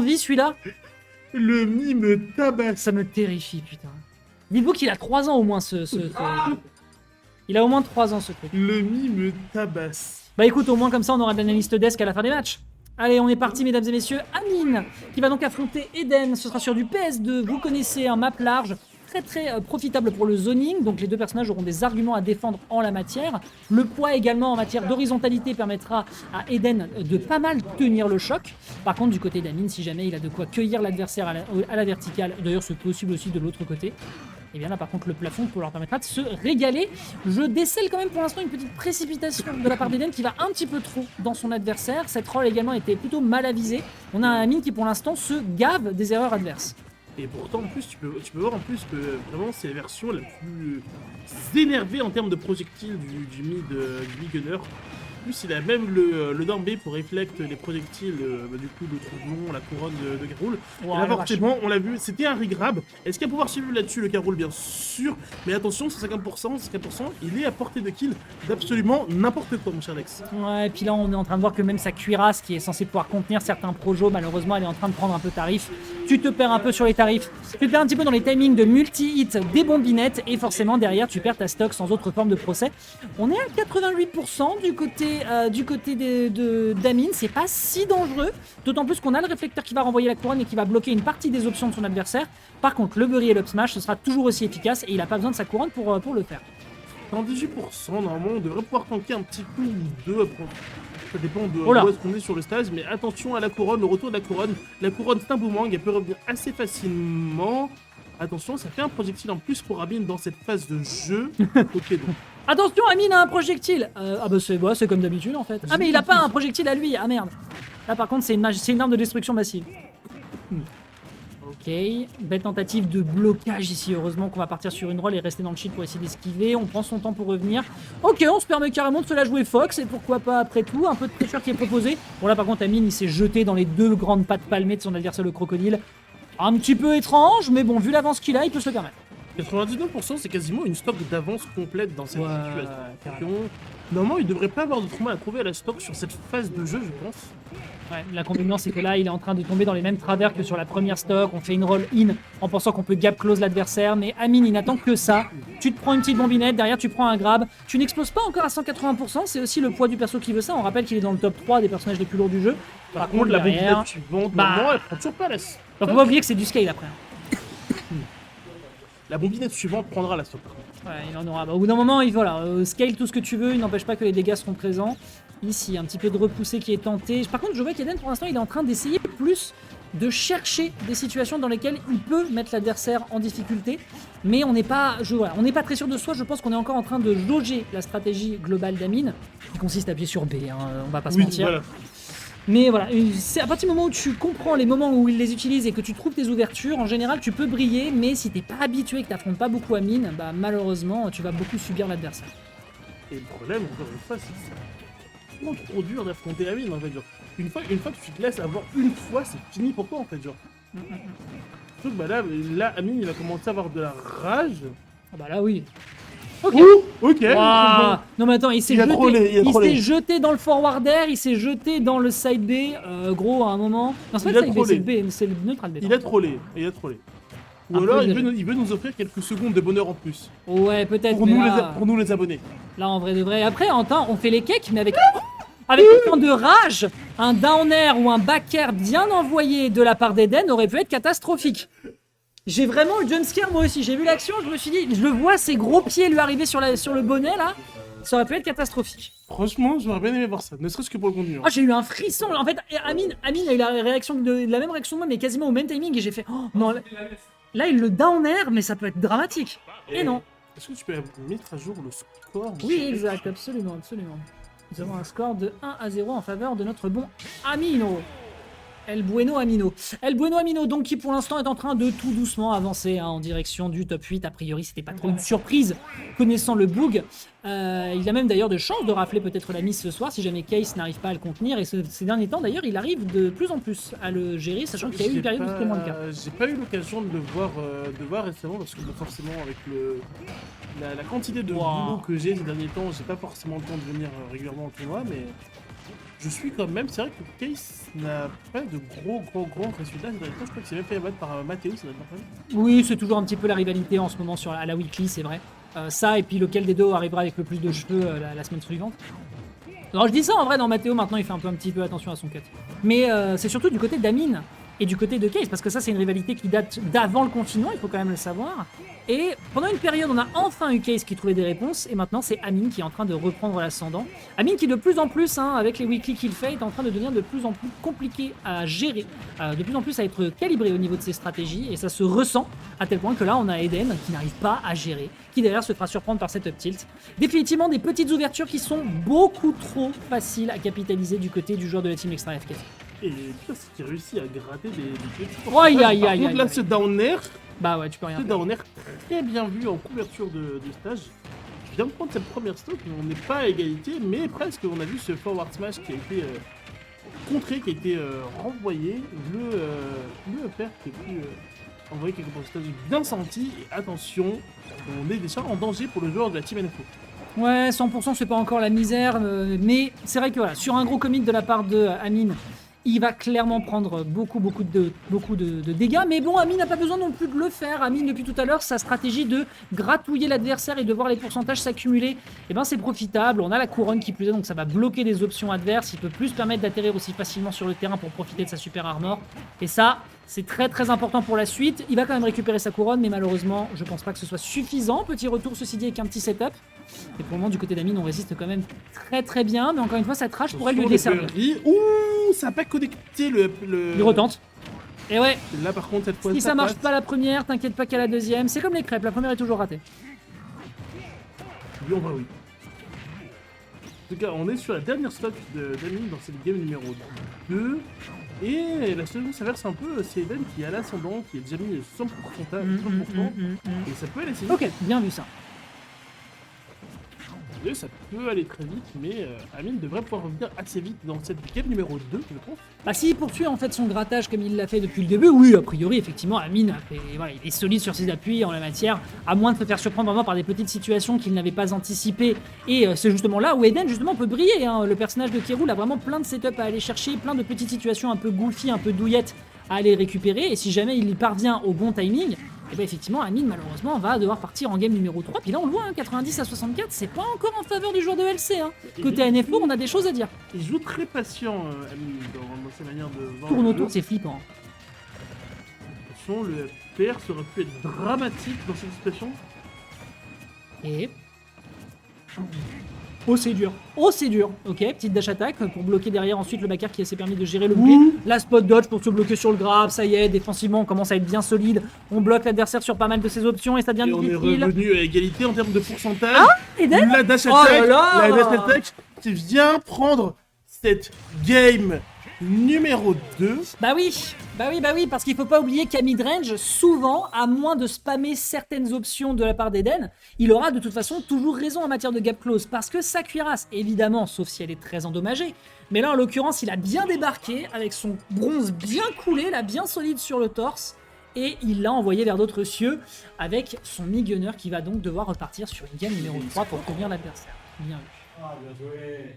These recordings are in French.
vie celui-là? Le Mi me tabasse. Ça me terrifie, putain. Dites-vous qu'il a 3 ans au moins Il a au moins 3 ans ce truc. Le Mi me tabasse. Bah écoute, au moins comme ça on aura de l'analyste desk à la fin des matchs. Allez, on est parti mesdames et messieurs. Amine qui va donc affronter Eden. Ce sera sur du PS2. Vous connaissez un map large. Très profitable pour le zoning, donc les deux personnages auront des arguments à défendre en la matière. Le poids également en matière d'horizontalité permettra à Eden de pas mal tenir le choc. Par contre du côté d'Amine, si jamais il a de quoi cueillir l'adversaire à la verticale, d'ailleurs c'est possible aussi de l'autre côté, et bien là par contre le plafond leur permettra de se régaler. Je décèle quand même pour l'instant une petite précipitation de la part d'Eden qui va un petit peu trop dans son adversaire. Cette rôle également était plutôt mal avisée. On a un Amine qui pour l'instant se gave des erreurs adverses. Et pourtant, en plus, tu peux voir en plus que vraiment c'est la version la plus énervée en termes de projectiles du mid gunner. En plus, il a même le down B pour reflect les projectiles, du coup, le troublon, la couronne de Caroul. Wow, et là, forcément, on l'a vu, c'était un regrab. Est-ce qu'il y a pouvoir suivre là-dessus le Caroul? Bien sûr. Mais attention, 150%, il est à portée de kill d'absolument n'importe quoi, mon cher Lex. Ouais, et puis là, on est en train de voir que même sa cuirasse, qui est censée pouvoir contenir certains projos, malheureusement, elle est en train de prendre un peu tarif. Tu te perds un peu sur les tarifs. Tu te perds un petit peu dans les timings de multi-hit des bombinettes. Et forcément, derrière, tu perds ta stock sans autre forme de procès. On est à 88% du côté d'Amine. C'est pas si dangereux. D'autant plus qu'on a le réflecteur qui va renvoyer la couronne et qui va bloquer une partie des options de son adversaire. Par contre, le Bury et l'Up Smash, ce sera toujours aussi efficace. Et il n'a pas besoin de sa couronne pour le faire. Dans 18%, normalement, on devrait pouvoir tanker un petit coup ou deux. Ça dépend de Oh là. où est-ce qu'on est sur le stage, mais attention à la couronne, le retour de la couronne. La couronne, c'est un boomerang, elle peut revenir assez facilement. Attention, ça fait un projectile en plus pour Amine dans cette phase de jeu. Ok, donc. Attention, Amine a un projectile. Ah bah c'est comme d'habitude en fait. Ah mais il a pas un projectile à lui. Ah merde. Là par contre c'est une arme de destruction massive. Ok, belle tentative de blocage ici. Heureusement qu'on va partir sur une roll et rester dans le shield pour essayer d'esquiver. On prend son temps pour revenir. Ok, on se permet carrément de se la jouer Fox. Et pourquoi pas après tout, un peu de pressure qui est proposé. Bon là par contre Amine il s'est jeté dans les deux grandes pattes palmées de son adversaire le crocodile. Un petit peu étrange, mais bon vu l'avance qu'il a, il peut se le permettre. 99%, c'est quasiment une stock d'avance complète dans cette situation. carrément. Normalement, il devrait pas avoir de trauma à trouver à la stock sur cette phase de jeu, je pense. Ouais, l'inconvénient c'est que là il est en train de tomber dans les mêmes travers que sur la première stock. On fait une roll in en pensant qu'on peut gap close l'adversaire, mais Amine il n'attend que ça. Tu te prends une petite bombinette, derrière tu prends un grab. Tu n'exploses pas encore à 180%, c'est aussi le poids du perso qui veut ça. On rappelle qu'il est dans le top 3 des personnages les plus lourds du jeu. Par contre, la bombinette suivante, bah, elle prend toujours pas la stock. Donc faut pas oublier que c'est du scale après. La bombinette suivante prendra la stock. Ouais, il en aura. Bah, au bout d'un moment, il voilà, scale tout ce que tu veux, il n'empêche pas que les dégâts seront présents. Ici, un petit peu de repoussée qui est tenté. Par contre, je vois qu'Eden, pour l'instant, il est en train d'essayer plus de chercher des situations dans lesquelles il peut mettre l'adversaire en difficulté. Mais on n'est pas, on n'est pas très sûr de soi. Je pense qu'on est encore en train de jauger la stratégie globale d'Amine, qui consiste à appuyer sur B, hein, on va pas se mentir. Voilà. Mais voilà, c'est à partir du moment où tu comprends les moments où il les utilise et que tu trouves tes ouvertures, en général tu peux briller, mais si t'es pas habitué et que t'affrontes pas beaucoup Amine, bah malheureusement tu vas beaucoup subir l'adversaire. Et le problème, encore une fois, c'est que c'est vraiment trop dur d'affronter Amine en fait. Genre, une fois que tu te laisses avoir une fois, c'est fini pour toi en fait. Genre. Surtout que bah là, Amine il va commencer à avoir de la rage. Ah bah là oui. Ok. Ok. Wow. Non mais attends, il s'est jeté, jeté dans le forward air, il s'est jeté dans le side B, gros à un moment. Non c'est pas le side B, c'est le B, c'est le neutral B. Il a trollé. Ou alors il veut nous offrir quelques secondes de bonheur en plus. Ouais peut-être. Pour nous les abonnés. Là en vrai de vrai. Après en temps on fait les cakes mais avec autant de rage, un down air ou un back air bien envoyé de la part d'Eden aurait pu être catastrophique. J'ai vraiment eu jumpscare moi aussi, j'ai vu l'action, je me suis dit, je le vois ses gros pieds lui arriver sur le bonnet là, ça aurait pu être catastrophique. Franchement, j'aurais bien aimé voir ça, ne serait-ce que pour le contenu. Oh, j'ai eu un frisson, en fait, Amine a eu la même réaction que moi, mais quasiment au même timing, et j'ai fait, oh non, là il le down air, mais ça peut être dramatique. Et non. Est-ce que tu peux mettre à jour le score? Oui, exact, absolument. Nous avons un score de 1-0 en faveur de notre bon Amino. El Bueno Amino, donc qui pour l'instant est en train de tout doucement avancer en direction du top 8. A priori, c'était pas trop une surprise connaissant le boog. Il a même d'ailleurs de chances de rafler peut-être la mise ce soir si jamais Case n'arrive pas à le contenir. Et ces derniers temps d'ailleurs, il arrive de plus en plus à le gérer, sachant qu'il y a eu une période où c'était moins le cas. J'ai pas eu l'occasion de le voir, récemment parce que forcément avec la quantité de boulot que j'ai ces derniers temps, j'ai pas forcément le temps de venir régulièrement en tournoi, mais je suis quand même, c'est vrai que Case n'a pas de gros résultats. Je crois que c'est même fait abattre par Mathéo, ça doit être pas mal. Oui, c'est toujours un petit peu la rivalité en ce moment à la weekly, c'est vrai. Ça, et puis lequel des deux arrivera avec le plus de cheveux la semaine suivante. Alors je dis ça en vrai, dans Mathéo maintenant il fait un petit peu attention à son cut. Mais c'est surtout du côté d'Amine et du côté de Case, parce que ça c'est une rivalité qui date d'avant le confinement, il faut quand même le savoir. Et pendant une période on a enfin eu Case qui trouvait des réponses, et maintenant c'est Amine qui est en train de reprendre l'ascendant. Amine qui de plus en plus, avec les weekly qu'il fait, est en train de devenir de plus en plus compliqué à gérer, de plus en plus à être calibré au niveau de ses stratégies, et ça se ressent à tel point que là on a Eden qui n'arrive pas à gérer, qui derrière se fera surprendre par cette up tilt. Définitivement des petites ouvertures qui sont beaucoup trop faciles à capitaliser du côté du joueur de la team Extra FK. Et pire, c'est qu'il réussit à gratter des petits. Aïe, Par aïe, contre, aïe, là, aïe. ce down air, Bah ouais, tu peux rien faire. très bien vu en couverture de stage. Je viens de prendre cette première stock, on n'est pas à égalité, mais presque. On a vu ce forward smash qui a été contré, qui a été renvoyé. Le upper qui a pu envoyer quelque chose de bien senti. Et attention, on est déjà en danger pour le joueur de la team NFO. Ouais, 100% c'est pas encore la misère, mais c'est vrai que voilà, sur un gros commit de la part de Amine, il va clairement prendre beaucoup de dégâts, mais bon, Amine n'a pas besoin non plus de le faire. Amine, depuis tout à l'heure, sa stratégie de gratouiller l'adversaire et de voir les pourcentages s'accumuler, eh ben c'est profitable. On a la couronne qui plus est, donc ça va bloquer des options adverses. Il peut plus se permettre d'atterrir aussi facilement sur le terrain pour profiter de sa super armor. Et ça, c'est très important pour la suite. Il va quand même récupérer sa couronne, mais malheureusement, je pense pas que ce soit suffisant. Petit retour, ceci dit, avec un petit setup. Et pour le moment, du côté d'Amine, on résiste quand même très bien, mais encore une fois, cette rage pourrait lui desservir. Ouh, ça n'a pas connecté le... Il retente. Et ouais, Là, par contre, cette fois, si ça marche pas la première, t'inquiète pas qu'à la deuxième. C'est comme les crêpes, la première est toujours ratée. Oui, on va oui. En tout cas, on est sur la dernière stock d'Amine dans cette game numéro 2. Et la seconde s'inverse un peu, c'est Eden qui a l'ascendant, qui est déjà mis 100%. Et ça peut aller assez vite. Ok, bien vu ça. Et ça peut aller très vite, mais Amine devrait pouvoir revenir assez vite dans cette game numéro 2, je pense. Bah s'il poursuit en fait son grattage comme il l'a fait depuis le début, oui, a priori, effectivement, Amine voilà, il est solide sur ses appuis en la matière, à moins de se faire surprendre vraiment par des petites situations qu'il n'avait pas anticipées. Et c'est justement là où Eden justement peut briller. Le personnage de K. Rool a vraiment plein de setups à aller chercher, plein de petites situations un peu goofy, un peu douillettes à aller récupérer. Et si jamais il y parvient au bon timing, et bien effectivement, Amine malheureusement va devoir partir en game numéro 3. Puis là on le voit, 90 à 64, c'est pas encore en faveur du joueur de LC. Côté NFO, on a des choses à dire. Il joue très patient, Amine, dans ses manières de voir. Tourne autour, c'est flippant. Attention, le PR ça aurait pu être dramatique dans cette situation. Et... oh c'est dur, oh c'est dur. Ok, petite dash attack pour bloquer derrière ensuite le backer qui s'est permis de gérer le bouclier. La spot dodge pour se bloquer sur le grab, ça y est, défensivement on commence à être bien solide. On bloque l'adversaire sur pas mal de ses options et ça devient Et on est difficile. revenu à égalité en termes de pourcentage. Ah, Eden, la dash oh attack, là là. la dash attack qui vient prendre cette game numéro 2. Bah oui, parce qu'il faut pas oublier qu'à midrange, souvent, à moins de spammer certaines options de la part d'Eden, il aura de toute façon toujours raison en matière de gap close, parce que sa cuirasse, évidemment, sauf si elle est très endommagée, mais là en l'occurrence il a bien débarqué, avec son bronze bien coulé, là bien solide sur le torse, et il l'a envoyé vers d'autres cieux, avec son mi-gunner qui va donc devoir repartir sur une game numéro 3 pour prévenir l'adversaire. Bien vu. Ah, bien joué.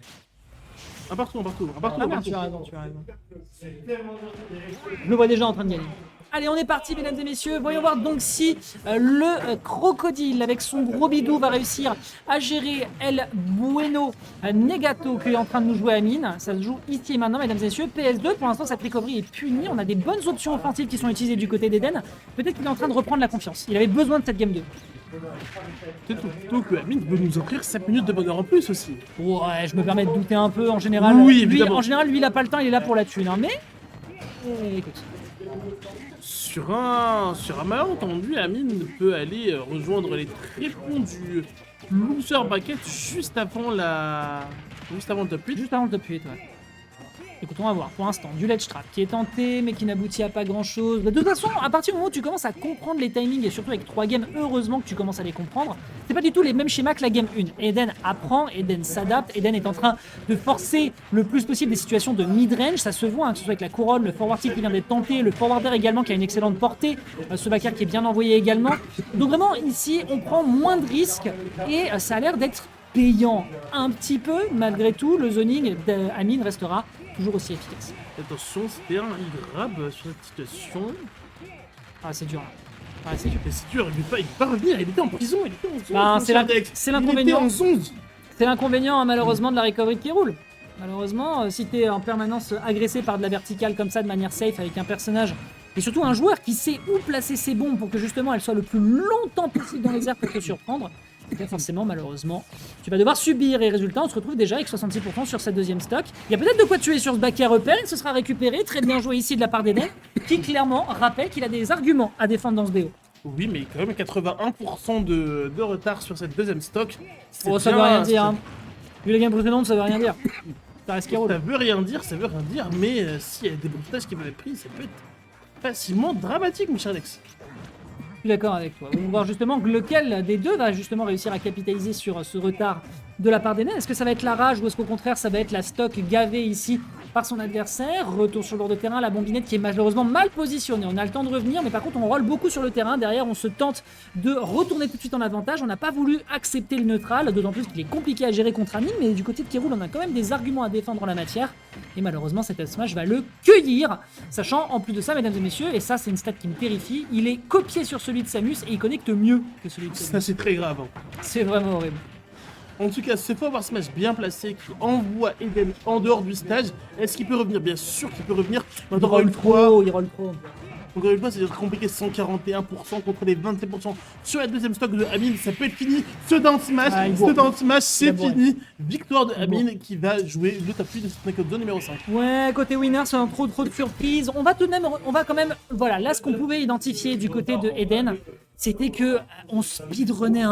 Un partout. Ah merde, tu as raison. Je le vois déjà en train de gagner. Allez, on est parti, mesdames et messieurs. Voyons voir donc si le crocodile, avec son gros bidou, va réussir à gérer El Bueno Negato, qui est en train de nous jouer à mine. Ça se joue ici et maintenant, mesdames et messieurs. PS2, pour l'instant, cette recovery est punie. On a des bonnes options offensives qui sont utilisées du côté d'Eden. Peut-être qu'il est en train de reprendre la confiance. Il avait besoin de cette game 2. Peut-être plutôt que Amine veut nous offrir 5 minutes de bonheur en plus aussi. Ouais, je me permets de douter un peu. En général, Oui, lui, évidemment. en général, lui, il a pas le temps, il est là pour la thune. Mais écoute. Sur un malentendu, Amine peut aller rejoindre les tréfonds du loser bracket juste avant le top 8. Juste avant le top 8, ouais. Écoute, on va voir. Pour l'instant, du ledge trap qui est tenté, mais qui n'aboutit à pas grand-chose. De toute façon, à partir du moment où tu commences à comprendre les timings, et surtout avec 3 games, heureusement que tu commences à les comprendre, c'est pas du tout les mêmes schémas que la game 1. Eden apprend, Eden s'adapte, Eden est en train de forcer le plus possible des situations de mid-range. Ça se voit, que ce soit avec la couronne, le forward tilt qui vient d'être tenté, le forwarder également qui a une excellente portée, ce backer qui est bien envoyé également. Donc vraiment, ici, on prend moins de risques, et ça a l'air d'être payant un petit peu, malgré tout, le zoning d'Amine restera toujours aussi efficace. Attention, c'était un grab sur cette situation. Ah, c'est dur. Ah, c'est dur. Mais c'est dur, il peut pas revenir, il était en prison, il était en zone. Bah, mon c'est cher la- Dex. c'est Il l'inconvénient. était en zone. C'est l'inconvénient, hein, malheureusement, de la recovery qui roule. Malheureusement, si t'es en permanence agressé par de la verticale comme ça, de manière safe, avec un personnage, et surtout un joueur qui sait où placer ses bombes pour que justement elles soient le plus longtemps possible dans les airs pour te surprendre, et bien forcément, malheureusement, tu vas devoir subir. Et résultat, on se retrouve déjà avec 66% sur cette deuxième stock. Il y a peut-être de quoi tuer sur ce back air repel, ce sera récupéré, très bien joué ici de la part d'Eden, qui clairement rappelle qu'il a des arguments à défendre dans ce BO. Oui, mais quand même 81% de retard sur cette deuxième stock. C'est Oh, ça bien, veut rien dire, hein. Vu les games précédentes, ça veut rien dire. Ça reste qui roule. Ça veut rien dire, mais s'il y a des bruitages qui peuvent être pris, ça peut être facilement dramatique, mon cher Alex. Je suis d'accord avec toi. On va voir justement lequel des deux va justement réussir à capitaliser sur ce retard de la part d'Eden. Est-ce que ça va être la rage ou est-ce qu'au contraire ça va être la stock gavée ici par son adversaire? Retour sur le bord de terrain, la bombinette qui est malheureusement mal positionnée. On a le temps de revenir, mais par contre on roule beaucoup sur le terrain. Derrière, on se tente de retourner tout de suite en avantage. On n'a pas voulu accepter le neutral, d'autant plus qu'il est compliqué à gérer contre Amine, mais du côté de Keroul, on a quand même des arguments à défendre en la matière. Et malheureusement, cet smash va le cueillir. Sachant, en plus de ça, mesdames et messieurs, et ça c'est une stat qui me terrifie, il est copié sur celui de Samus et il connecte mieux que celui de Ça, Samus. c'est très grave. Hein. C'est vraiment horrible. En tout cas, ce forward smash bien placé qui envoie Eden en dehors du stage. Est-ce qu'il peut revenir? Bien sûr qu'il peut revenir. Il roll trop, il roll trop. Encore une fois, c'est compliqué, 141% contre les 27% sur la deuxième stock de Amine. Ça peut être fini. Ce down smash, Ah, il bourre. c'est Il a bourré. fini. Victoire de Il Amine qui va jouer le top 8 de cette knockout zone numéro 5. Ouais, côté winner, c'est un trop de surprises. On va tout de même, on va quand même, voilà, là ce qu'on pouvait identifier du côté de Eden, c'était que on speedrunnait un